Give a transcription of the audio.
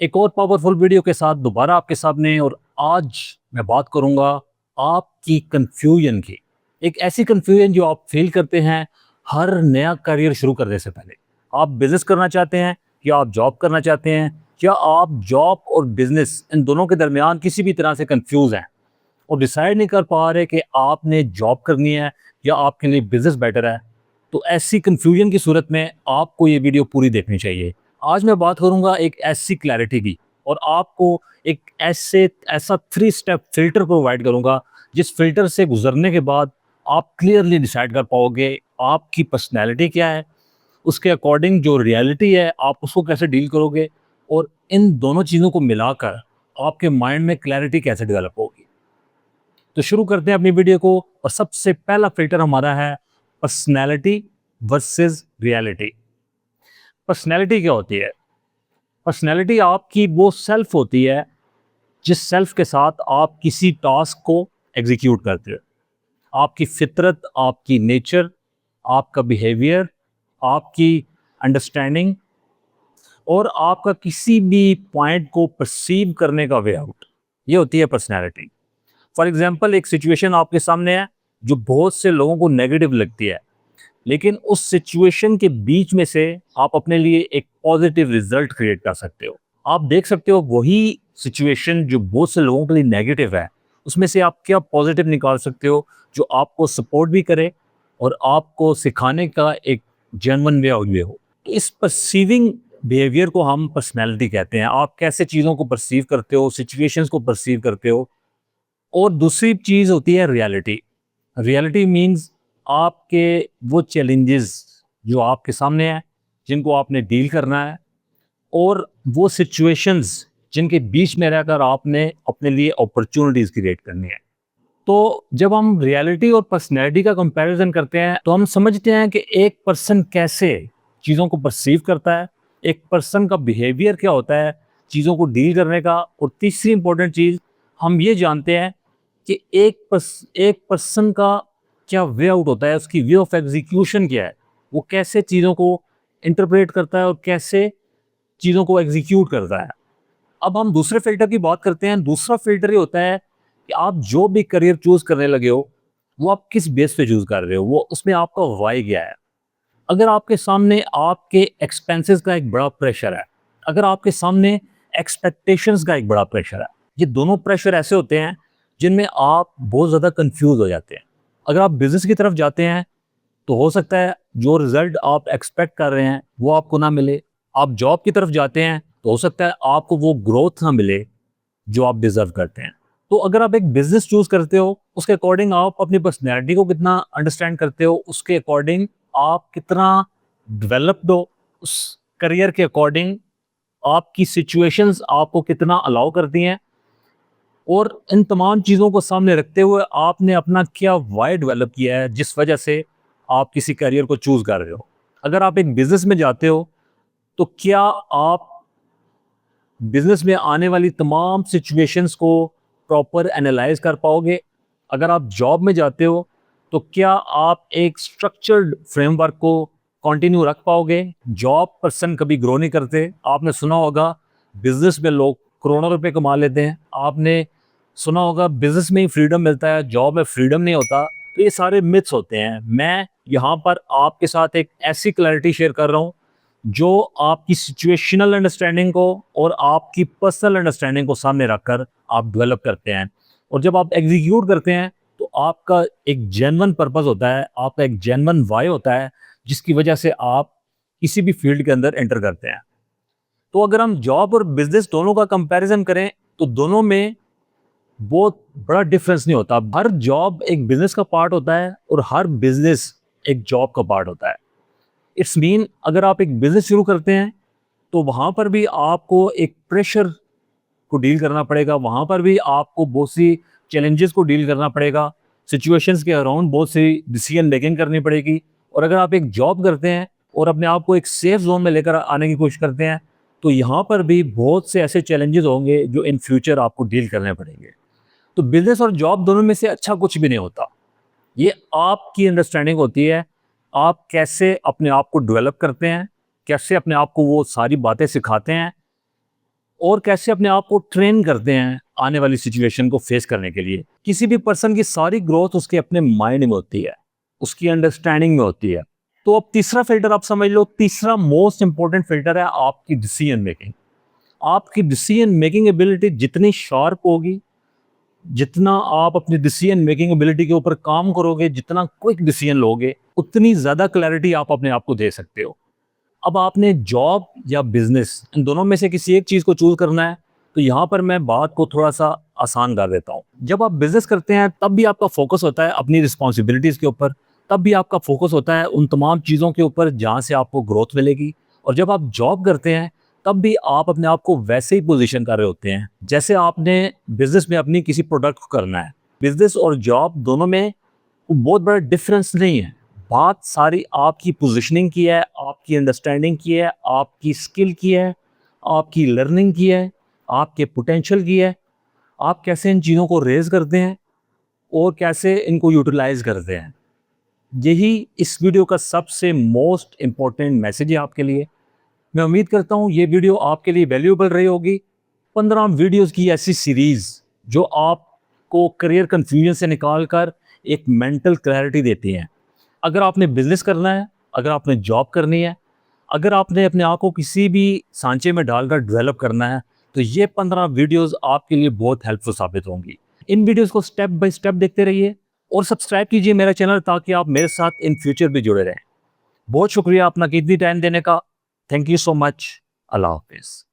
एक और powerful video के साथ दोबारा आपके सामने। और आज मैं बात करूंगा आपकी कंफ्यूजन की। एक ऐसी कंफ्यूजन जो आप फील करते हैं हर नया करियर शुरू करने से पहले। आप बिजनेस करना चाहते हैं या आप जॉब करना चाहते हैं, या आप जॉब और बिजनेस इन दोनों के दरमियान किसी भी तरह से कंफ्यूज हैं और डिसाइड नहीं कर पा रहे कि आपने जॉब करनी है या आपके लिए बिजनेस बेटर है। तो ऐसी कंफ्यूजन की सूरत में आपको ये वीडियो पूरी देखनी चाहिए। आज मैं बात करूंगा एक ऐसी क्लैरिटी की, और आपको एक ऐसा 3 स्टेप फिल्टर प्रोवाइड करूंगा जिस फिल्टर से गुजरने के बाद आप क्लियरली डिसाइड कर पाओगे आपकी पर्सनैलिटी क्या है, उसके अकॉर्डिंग जो रियलिटी है आप उसको कैसे डील करोगे, और इन दोनों चीज़ों को मिलाकर आपके माइंड में क्लैरिटी कैसे डेवलप होगी। तो शुरू करते हैं अपनी वीडियो को। और सबसे पहला फिल्टर हमारा है पर्सनैलिटी वर्सेस रियलिटी। पर्सनैलिटी क्या होती है? पर्सनैलिटी आपकी वो सेल्फ होती है जिस सेल्फ के साथ आप किसी टास्क को एग्जीक्यूट करते हो। आपकी फितरत, आपकी नेचर, आपका बिहेवियर, आपकी अंडरस्टैंडिंग और आपका किसी भी पॉइंट को परसीव करने का वे आउट, ये होती है पर्सनैलिटी। फॉर एग्जाम्पल, एक सिचुएशन आपके सामने है जो बहुत से लोगों को नेगेटिव लगती है, लेकिन उस सिचुएशन के बीच में से आप अपने लिए एक पॉजिटिव रिजल्ट क्रिएट कर सकते हो। आप देख सकते हो वही सिचुएशन जो बहुत से लोगों के लिए नेगेटिव है, उसमें से आप क्या पॉजिटिव निकाल सकते हो जो आपको सपोर्ट भी करे और आपको सिखाने का एक जेन्युइन वे आउट हो। तो इस परसीविंग बिहेवियर को हम पर्सनैलिटी कहते हैं। आप कैसे चीज़ों को परसीव करते हो, सिचुएशंस को परसीव करते हो। और दूसरी चीज़ होती है रियलिटी। रियलिटी मीन्स आपके वो चैलेंजेस जो आपके सामने हैं, जिनको आपने डील करना है, और वो सिचुएशंस जिनके बीच में रहकर आपने अपने लिए अपॉर्चुनिटीज क्रिएट करनी है। तो जब हम रियलिटी और पर्सनैलिटी का कंपैरिजन करते हैं तो हम समझते हैं कि एक पर्सन कैसे चीज़ों को परसीव करता है, एक पर्सन का बिहेवियर क्या होता है चीज़ों को डील करने का। और तीसरी इंपॉर्टेंट चीज़ हम ये जानते हैं कि एक पर्सन का क्या वे आउट होता है, उसकी वे ऑफ एग्जीक्यूशन क्या है, वो कैसे चीज़ों को इंटरप्रेट करता है और कैसे चीज़ों को एग्जीक्यूट करता है। अब हम दूसरे फिल्टर की बात करते हैं। दूसरा फिल्टर ये होता है कि आप जो भी करियर चूज करने लगे हो वो आप किस बेस पे चूज कर रहे हो, वो उसमें आपका वाई क्या है। अगर आपके सामने आपके एक्सपेंसेस का एक बड़ा प्रेशर है, अगर आपके सामने एक्सपेक्टेशंस का एक बड़ा प्रेशर है, ये दोनों प्रेशर ऐसे होते हैं जिनमें आप बहुत ज़्यादा कंफ्यूज हो जाते हैं। अगर आप बिजनेस की तरफ जाते हैं तो हो सकता है जो रिजल्ट आप एक्सपेक्ट कर रहे हैं वो आपको ना मिले। आप जॉब की तरफ जाते हैं तो हो सकता है आपको वो ग्रोथ ना मिले जो आप डिजर्व करते हैं। तो अगर आप एक बिजनेस चूज करते हो उसके अकॉर्डिंग आप अपनी पर्सनैलिटी को कितना अंडरस्टैंड करते हो, उसके अकॉर्डिंग आप कितना डेवलप्ड हो, उस करियर के अकॉर्डिंग आपकी सिचुएशंस आपको कितना अलाउ करती हैं, और इन तमाम चीज़ों को सामने रखते हुए आपने अपना क्या वाई डेवलप किया है जिस वजह से आप किसी करियर को चूज कर रहे हो। अगर आप एक बिजनेस में जाते हो तो क्या आप बिजनेस में आने वाली तमाम सिचुएशंस को प्रॉपर एनालाइज कर पाओगे? अगर आप जॉब में जाते हो तो क्या आप एक स्ट्रक्चर्ड फ्रेमवर्क को कंटिन्यू रख पाओगे? जॉब पर्सन कभी ग्रो नहीं करते। आपने सुना होगा बिजनेस में लोग करोड़ों रुपए कमा लेते हैं। आपने सुना होगा बिजनेस में ही फ्रीडम मिलता है, जॉब में फ्रीडम नहीं होता। तो ये सारे मिथ्स होते हैं। मैं यहाँ पर आपके साथ एक ऐसी क्लैरिटी शेयर कर रहा हूँ जो आपकी सिचुएशनल अंडरस्टैंडिंग को और आपकी पर्सनल अंडरस्टैंडिंग को सामने रखकर आप डेवलप करते हैं। और जब आप एग्जीक्यूट करते हैं तो आपका एक जेन्युइन पर्पस होता है, आपका एक जेन्युइन वाई होता है जिसकी वजह से आप किसी भी फील्ड के अंदर एंटर करते हैं। तो अगर हम जॉब और बिजनेस दोनों का कंपैरिजन करें तो दोनों में बहुत बड़ा डिफरेंस नहीं होता। हर जॉब एक बिजनेस का पार्ट होता है और हर बिजनेस एक जॉब का पार्ट होता है। इट्स मीन अगर आप एक बिजनेस शुरू करते हैं तो वहां पर भी आपको एक प्रेशर को डील करना पड़ेगा, वहां पर भी आपको बहुत सी चैलेंजेस को डील करना पड़ेगा, सिचुएशंस के अराउंड बहुत सी डिसीजन मेकिंग करनी पड़ेगी। और अगर आप एक जॉब करते हैं और अपने आप को एक सेफ जोन में लेकर आने की कोशिश करते हैं तो यहाँ पर भी बहुत से ऐसे चैलेंजेस होंगे जो इन फ्यूचर आपको डील करने पड़ेंगे। तो बिजनेस और जॉब दोनों में से अच्छा कुछ भी नहीं होता। ये आपकी अंडरस्टैंडिंग होती है, आप कैसे अपने आप को डेवलप करते हैं, कैसे अपने आप को वो सारी बातें सिखाते हैं, और कैसे अपने आप को ट्रेन करते हैं आने वाली सिचुएशन को फेस करने के लिए। किसी भी पर्सन की सारी ग्रोथ उसके अपने माइंड में होती है, उसकी अंडरस्टैंडिंग में होती है। तो अब तीसरा फिल्टर आप समझ लो, तीसरा मोस्ट इंपॉर्टेंट फिल्टर है आपकी डिसीजन मेकिंग। आपकी डिसीजन मेकिंग एबिलिटी जितनी शार्प होगी, जितना आप अपनी डिसीजन मेकिंग एबिलिटी के ऊपर काम करोगे, जितना क्विक डिसीजन लोगे, उतनी ज्यादा क्लैरिटी आप अपने आप को दे सकते हो। अब आपने जॉब या बिजनेस, इन दोनों में से किसी एक चीज को चूज करना है, तो यहाँ पर मैं बात को थोड़ा सा आसान कर देता हूँ। जब आप बिजनेस करते हैं तब भी आपका फोकस होता है अपनी रिस्पॉन्सिबिलिटीज के ऊपर, तब भी आपका फोकस होता है उन तमाम चीज़ों के ऊपर जहाँ से आपको ग्रोथ मिलेगी। और जब आप जॉब करते हैं तब भी आप अपने आप को वैसे ही पोजीशन कर रहे होते हैं जैसे आपने बिजनेस में अपनी किसी प्रोडक्ट को करना है। बिजनेस और जॉब दोनों में बहुत बड़ा डिफरेंस नहीं है। बात सारी आपकी पोजीशनिंग की है, आपकी अंडरस्टैंडिंग की है, आपकी स्किल की है, आपकी लर्निंग की है, आपके पोटेंशियल की है। आप कैसे इन चीज़ों को रेज करते हैं और कैसे इनको यूटिलाइज करते हैं। यही इस वीडियो का सबसे मोस्ट इम्पोर्टेंट मैसेज है आपके लिए। मैं उम्मीद करता हूँ ये वीडियो आपके लिए वैल्यूएबल रही होगी। 15 वीडियोस की ऐसी सीरीज जो आपको करियर कंफ्यूजन से निकाल कर एक मेंटल क्लैरिटी देती हैं। अगर आपने बिजनेस करना है, अगर आपने जॉब करनी है, अगर आपने अपने आप को किसी भी सांचे में डालकर डेवलप करना है, तो ये 15 वीडियोस आपके लिए बहुत हेल्पफुल साबित होंगी। इन वीडियोस को स्टेप बाय स्टेप देखते रहिए और सब्सक्राइब कीजिए मेरा चैनल, ताकि आप मेरे साथ इन फ्यूचर भी जुड़े रहें। बहुत शुक्रिया अपना कीमती टाइम देने का। Thank you so much. अल्लाह हाफिज़।